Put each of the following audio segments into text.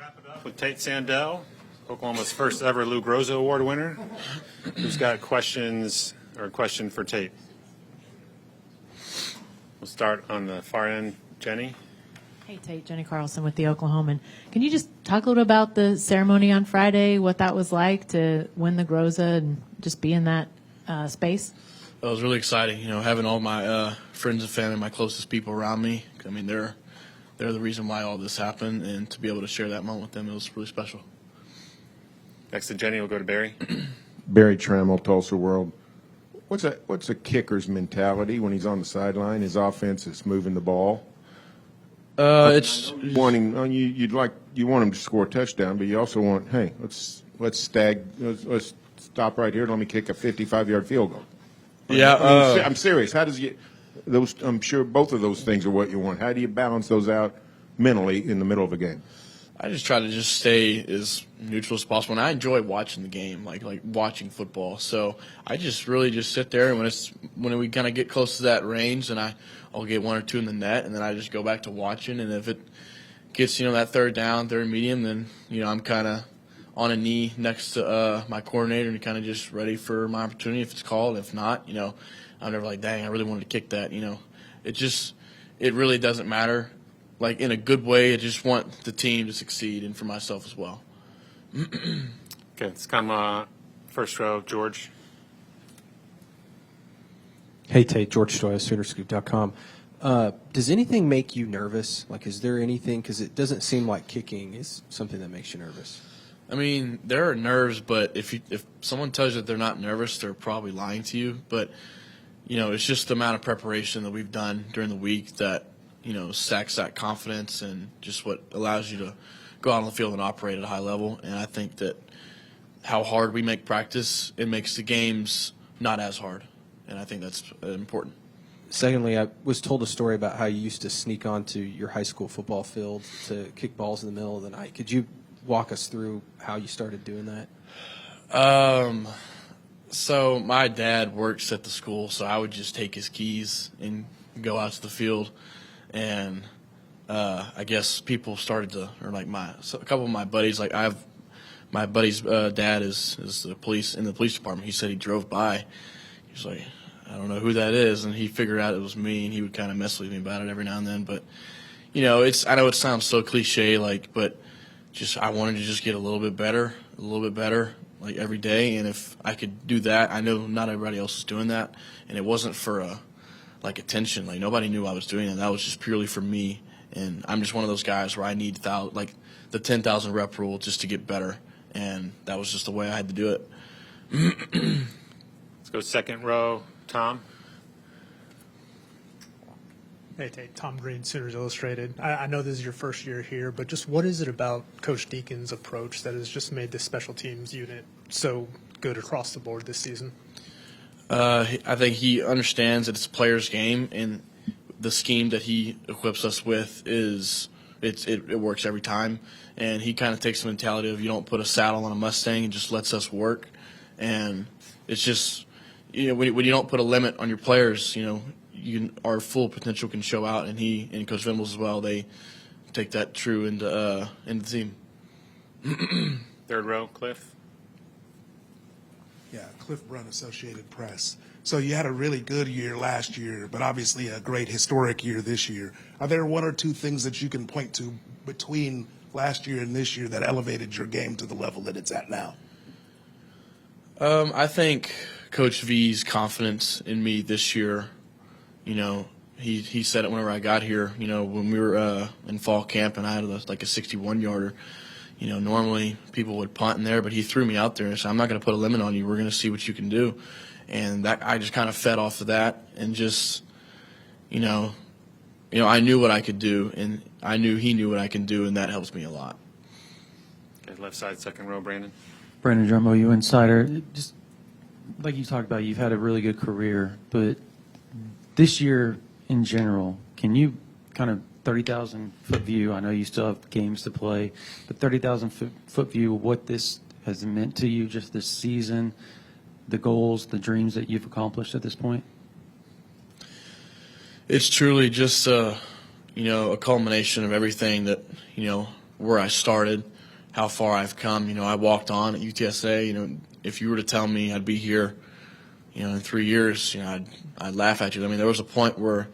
wrap it up with Tate Sandell, Oklahoma's first ever Lou Groza Award winner, who's got questions or a question for Tate. We'll start on the far end. Jenny? Hey, Tate, Jenny Carlson with the Oklahoman. Can you just talk a little about the ceremony on Friday, what that was like to win the Groza and just be in that space? It was really exciting, having all my friends and family, my closest people around me. I mean, they're the reason why all this happened, and to be able to share that moment with them, it was really special. Next to Jenny, we'll go to Barry. Barry Trammell, Tulsa World. What's a kicker's mentality when he's on the sideline? His offense is moving the ball. It's wanting you want him to score a touchdown, but you also want, hey, let's stop right here. Let me kick a 55-yard field goal. Yeah, I'm serious. How does those? I'm sure both of those things are what you want. How do you balance those out mentally in the middle of a game? I just try to just stay as neutral as possible, and I enjoy watching the game, like watching football. So I just really just sit there, and when we kind of get close to that range, then I'll get one or two in the net, and then I just go back to watching. And if it gets that third down, third medium, then I'm kind of on a knee next to my coordinator and kind of just ready for my opportunity if it's called. If not, I'm never like, dang, I really wanted to kick that. It really doesn't matter. Like, in a good way, I just want the team to succeed and for myself as well. Okay, let's come first row, George. Hey, Tate, George Stoya, SoonerScoop.com. Does anything make you nervous? Like, is there anything? Because it doesn't seem like kicking is something that makes you nervous. I mean, there are nerves, but if someone tells you that they're not nervous, they're probably lying to you. But, it's just the amount of preparation that we've done during the week that, stacks that confidence and just what allows you to go out on the field and operate at a high level. And I think that how hard we make practice, it makes the games not as hard. And I think that's important. Secondly, I was told a story about how you used to sneak onto your high school football field to kick balls in the middle of the night. Could you walk us through how you started doing that? So my dad works at the school, so I would just take his keys and go out to the field. And I guess people started to, or like a couple of my buddies, like my buddy's dad is the police in the police department. He said he drove by. He was like, I don't know who that is, and he figured out it was me, and he would kind of mess with me about it every now and then. But I know it sounds so cliche, but I wanted to just get a little bit better, like every day. And if I could do that, I know not everybody else is doing that, and it wasn't for attention. Like, nobody knew I was doing it. That was just purely for me. And I'm just one of those guys where I need the 10,000 rep rule just to get better. And that was just the way I had to do it. Let's go second row, Tom. Hey, Tate, Tom Green, Sooners Illustrated. I know this is your first year here, but just what is it about Coach Deacon's approach that has just made this special teams unit so good across the board this season? I think he understands that it's a player's game, and the scheme that he equips us with it works every time. And he kind of takes the mentality of, you don't put a saddle on a Mustang and just lets us work. And it's just, when you don't put a limit on your players, our full potential can show out. And he and Coach Venables as well, they take that true into the team. Third row, Cliff. Yeah, Cliff Brunt, Associated Press. So you had a really good year last year, but obviously a great historic year this year. Are there one or two things that you can point to between last year and this year that elevated your game to the level that it's at now? I think Coach V's confidence in me this year, he said it whenever I got here, when we were in fall camp and I had a 61-yarder. Normally people would punt in there, but he threw me out there and said, I'm not going to put a limit on you. We're going to see what you can do. And that I just kind of fed off of that and just, I knew what I could do, and I knew he knew what I can do, and that helps me a lot. Okay, left side, second row, Brandon. Brandon Drumbo, you insider. Just like you talked about, you've had a really good career, but this year in general, can you kind of 30,000-foot view, I know you still have games to play, but 30,000-foot view of what this has meant to you just this season, the goals, the dreams that you've accomplished at this point? It's truly just a culmination of everything that, where I started. how far I've come. I walked on at UTSA. If you were to tell me I'd be here, in 3 years, I'd laugh at you. I mean, there was a point where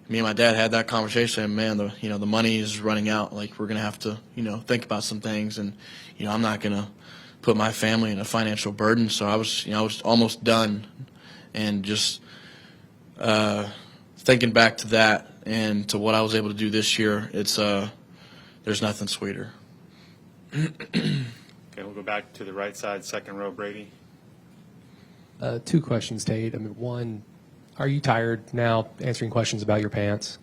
me and my dad had that conversation, and man, the money is running out. Like, we're gonna have to, think about some things, and I'm not gonna put my family in a financial burden. So I was almost done, and just thinking back to that and to what I was able to do this year, it's there's nothing sweeter. Okay, we'll go back to the right side, second row, Brady. 2 questions, Tate. I mean, one, are you tired now answering questions about your pants?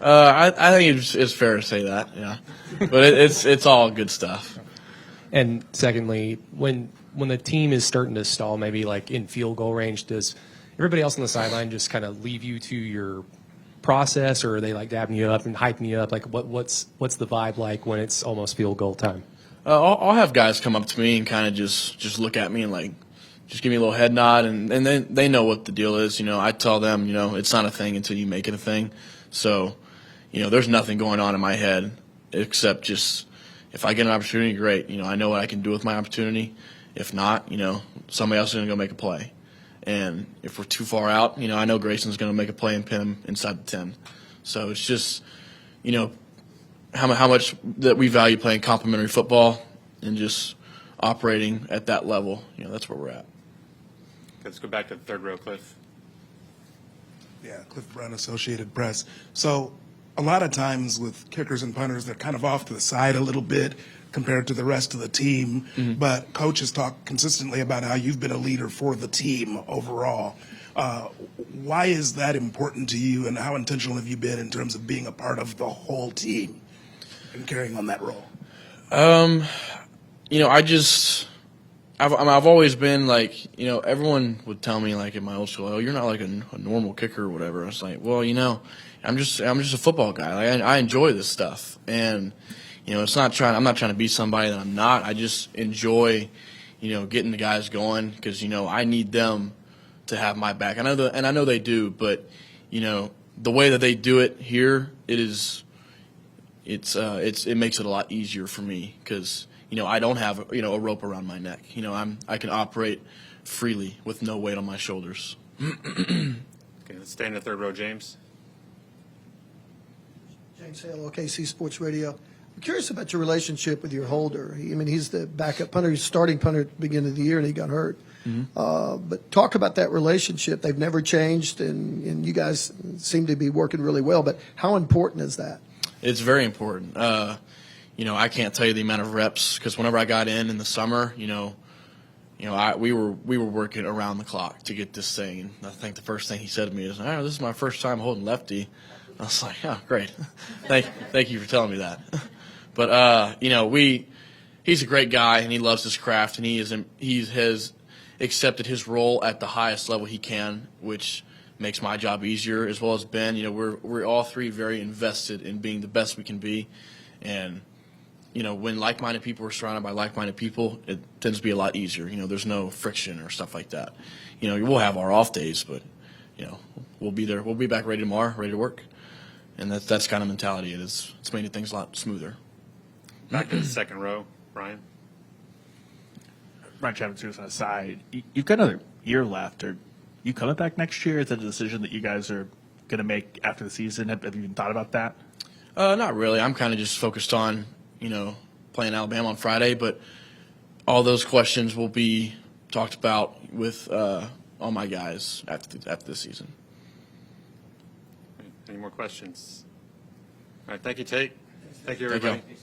I think it's fair to say that, yeah. But it's all good stuff. And secondly, when the team is starting to stall, maybe like in field goal range, does everybody else on the sideline just kind of leave you to your process, or are they like dabbing you up and hyping you up? Like, what's the vibe like when it's almost field goal time? I'll have guys come up to me and kind of just look at me and like just give me a little head nod, and then they know what the deal is. I tell them, it's not a thing until you make it a thing. So, there's nothing going on in my head except just if I get an opportunity, great. I know what I can do with my opportunity. If not, somebody else is going to go make a play. And if we're too far out, I know Grayson's going to make a play and pin him inside the 10. So it's just, how much that we value playing complementary football and just operating at that level. That's where we're at. Let's go back to the third row, Cliff. Yeah, Cliff Brown, Associated Press. So a lot of times with kickers and punters, they're kind of off to the side a little bit compared to the rest of the team. Mm-hmm. But coaches talk consistently about how you've been a leader for the team overall. Why is that important to you, and how intentional have you been in terms of being a part of the whole team and carrying on that role? I've always been like, everyone would tell me like in my old school, oh, you're not like a normal kicker or whatever. I was like, well, I'm just a football guy. Like, I enjoy this stuff, and I'm not trying to be somebody that I'm not. I just enjoy, getting the guys going because I need them to have my back. I know they do, but the way that they do it here, it makes it a lot easier for me because I don't have a rope around my neck. I can operate freely with no weight on my shoulders. Okay, let's stay in the third row, James. James Hale, OKC Sports Radio. I'm curious about your relationship with your holder. He's the backup punter. He's starting punter at the beginning of the year, and he got hurt. Mm-hmm. But talk about that relationship. They've never changed, and you guys seem to be working really well. But how important is that? It's very important. I can't tell you the amount of reps because whenever I got in the summer, we were working around the clock to get this thing. And I think the first thing he said to me is, "Oh, this is my first time holding lefty." I was like, "Oh, great! Thank you for telling me that." But he's a great guy and he loves his craft, and he has accepted his role at the highest level he can, which makes my job easier as well as Ben. We're all three very invested in being the best we can be, and when like-minded people are surrounded by like-minded people, it tends to be a lot easier. There's no friction or stuff like that. We'll have our off days, but we'll be there. We'll be back ready tomorrow, ready to work, and that's kind of mentality. It's made things a lot smoother. Back to the second row, Brian. Brian Chapman, serious on the side. You've got another year left. Are you coming back next year? Is that a decision that you guys are going to make after the season? Have you even thought about that? Not really. I'm kind of just focused on, playing Alabama on Friday, but all those questions will be talked about with all my guys after this season. Any more questions? All right, thank you, Tate. Thank you, everybody. Thank you.